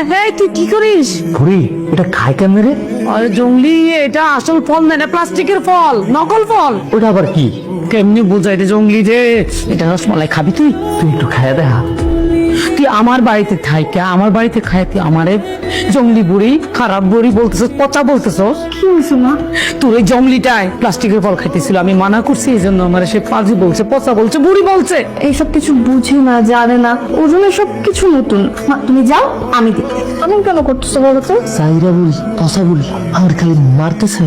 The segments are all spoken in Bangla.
হ্যাঁ তুই কি করিস? বুড়ি এটা খায় কেন রে? আরে জঙ্গলি, এটা আসল ফল না, প্লাস্টিকের ফল, নকল ফল। ওটা আবার কি? কেমনি বোঝাই রে জঙ্গলি রে? এটা রসমালাই খাবি তুই? তুই একটু খায়া দেখা। তুই আমার বাড়িতে থাইকা আমার বাড়িতে খায় তুই আমারে জঙ্গলি বুড়ি, খারাপ বুড়ি বলতেছ, পচা বলতেছ? কি হয়েছে মা? তোর এই জঙ্গলিটাই প্লাস্টিকের ফল খাইতেছিল, আমি মানা করছি, এই জন্য আমার সে পাজি বলছে, পচা বলছে, বুড়ি বলছে। এইসব কিছু বুঝে না, জানে না, ওর জন্য সব কিছু নতুন। মা তুমি যাও, আমি দেখি। আমি কেন করতেছো বলো তো? সাইরা বুড়ি, পচা বুড়ি আমার খালি মারতেছে।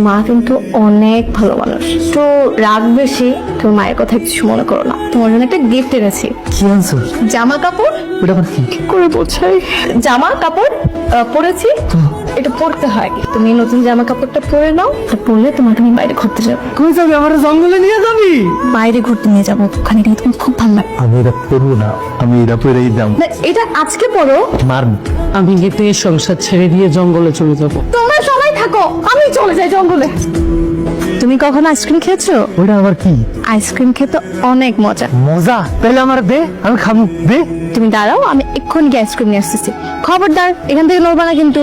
মা কিন্তু অনেক ভালো মানুষ, তো রাগ বেশি। তোর মায়ের কথা কিছু মনে করো না। তোমার জন্য একটা গিফট এনেছি। কি আনছো? জামা কাপড়। ওটা আবার কি? করে বোঝাই, জামা কাপড় পরেছি, এটা পরতে হয়। তুমি নতুন জামা কাপড়টা পরে নাও, এটা পরলে তোমাকে আমি বাইরে ঘুরতে যাবো। কই যাবি? আমার জঙ্গলে নিয়ে যাবি? বাইরে ঘুরতে নিয়ে যাবো, ওখানে গিয়ে তোমার খুব ভালো লাগবে। আমি এটা পরবো না, আমি এটা পরেই যাবো। না, এটা আজকে পরো। মারবো। আমি কিন্তু এই সংসার ছেড়ে দিয়ে জঙ্গলে চলে যাব। তোমরা সবাই থাকো, আমি চলে যাই জঙ্গলে। তুমি কখনো আইসক্রিম খেয়েছো? ওটা আবার কি? আইসক্রিম খেতে অনেক মজা। মজা? তাহলে আমার দে, আমি খাবো। দে। তুমি দাঁড়াও, আমি এক্ষুনি গিয়ে আইসক্রিম নিয়ে আসতেছি। খবরদার এখান থেকে নড়বা না কিন্তু।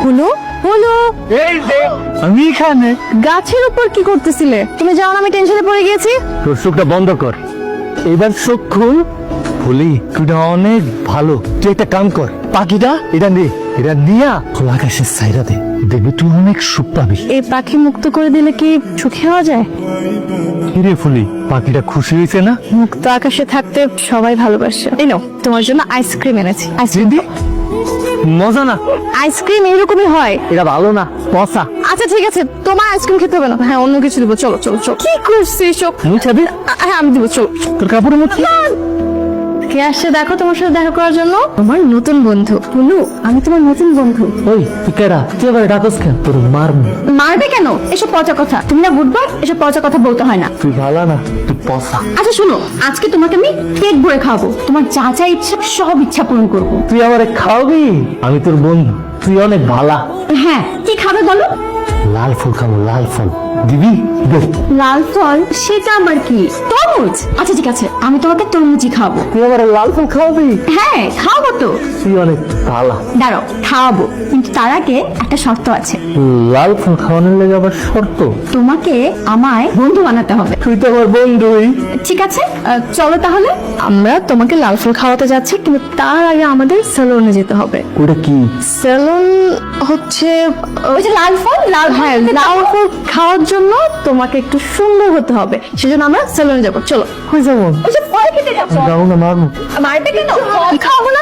হলো হলো, এই দে, আমি এখানে। গাছের উপর কি করতেছিলে? তুমি যাও না, আমি টেনশনে পড়ে গিয়েছি। তোর চোখটা বন্ধ কর, এবার চোখ খুল। বলি তুইটা অনেক ভালো, তুই একটা কাম কর, পাখিটা এটা নে, এটা নিয়া খোলা আকাশের সাইরা দে, দেখবি তুই অনেক সুখ পাবি। এই পাখি মুক্ত করে দিলে কি সুখী হওয়া যায়? কিরে ফুলি, পাখিটা খুশি হয়েছে না? মুক্ত আকাশে থাকতে সবাই ভালোবাসে। এই নাও, তোমার জন্য আইসক্রিম এনেছি। আইসক্রিম মজা না? আইসক্রিম এরকমই হয়। এটা ভালো না, পচা। আচ্ছা ঠিক আছে, তোমার আইসক্রিম খেতে হবে না। হ্যাঁ, অন্য কিছু দিব। চলো চলো চলো। কি করছিস এসব? মুছাবি? হ্যাঁ আমি দিব, চলো। তোর কাপড়ের মধ্যে কে আসছে দেখো তোমার সাথে দেখা করার জন্য? আমার নতুন বন্ধু বলু, আমি তোমার নতুন বন্ধু। ওই তুই কেডা? তুই আবার ডাকস কেন? তোর মারবো। মারবে কেন? এসব পচা কথা তুমি না বুঝবা, এসব পচা কথা বলতে হয় না। তুই ভালো না, তুই পচা। আচ্ছা শোনো, আজকে তোমাকে আমি পেট ভরে খাওয়াবো, তোমার যা যা ইচ্ছা সব ইচ্ছা পূরণ করবো। তুই আমারে খাওয়াবি? আমি তোর বন্ধু, তুই অনেক ভালা। হ্যাঁ, কি খাবে বলো? লাল ফুল খাবো, লাল ফুল দিবি? দে। লাল ফল? সেটা আবার কি? তরমুজ? আচ্ছা ঠিক আছে, আমি তোমাকে তরমুজই খাওয়াবো। তুই আমার লাল ফুল খাওয়াবি? হ্যাঁ খাওয়াবো তো। তুই অনেক ভালা। দাঁড়াও, খাওয়াবো, কিন্তু তার আগে একটা শর্ত আছে। লাল ফুল খাওয়ানোর লেগে আবার শর্ত? তোমাকে আমায় বন্ধু বানাতে হবে। তুই তো আমার বন্ধুই। ঠিক আছে, চলো তাহলে। আমরা তোমাকে লাল ফুল খাওয়াতে যাচ্ছি, কিন্তু তার আগে আমাদের সেলুনে যেতে হবে। ওটা কি? সেলুন হচ্ছে ওই যে লাল ফল। হ্যাঁ, লাল ফল খাওয়ার জন্য তোমাকে একটু সুন্দর হতে হবে, সেজন্য আমরা সেলুনে যাবো। চলো। কই যাবো? ওই যে ফল খেতে যাবো। যাবো না, মারবো। মারবে কেন? খাওয়াবো না।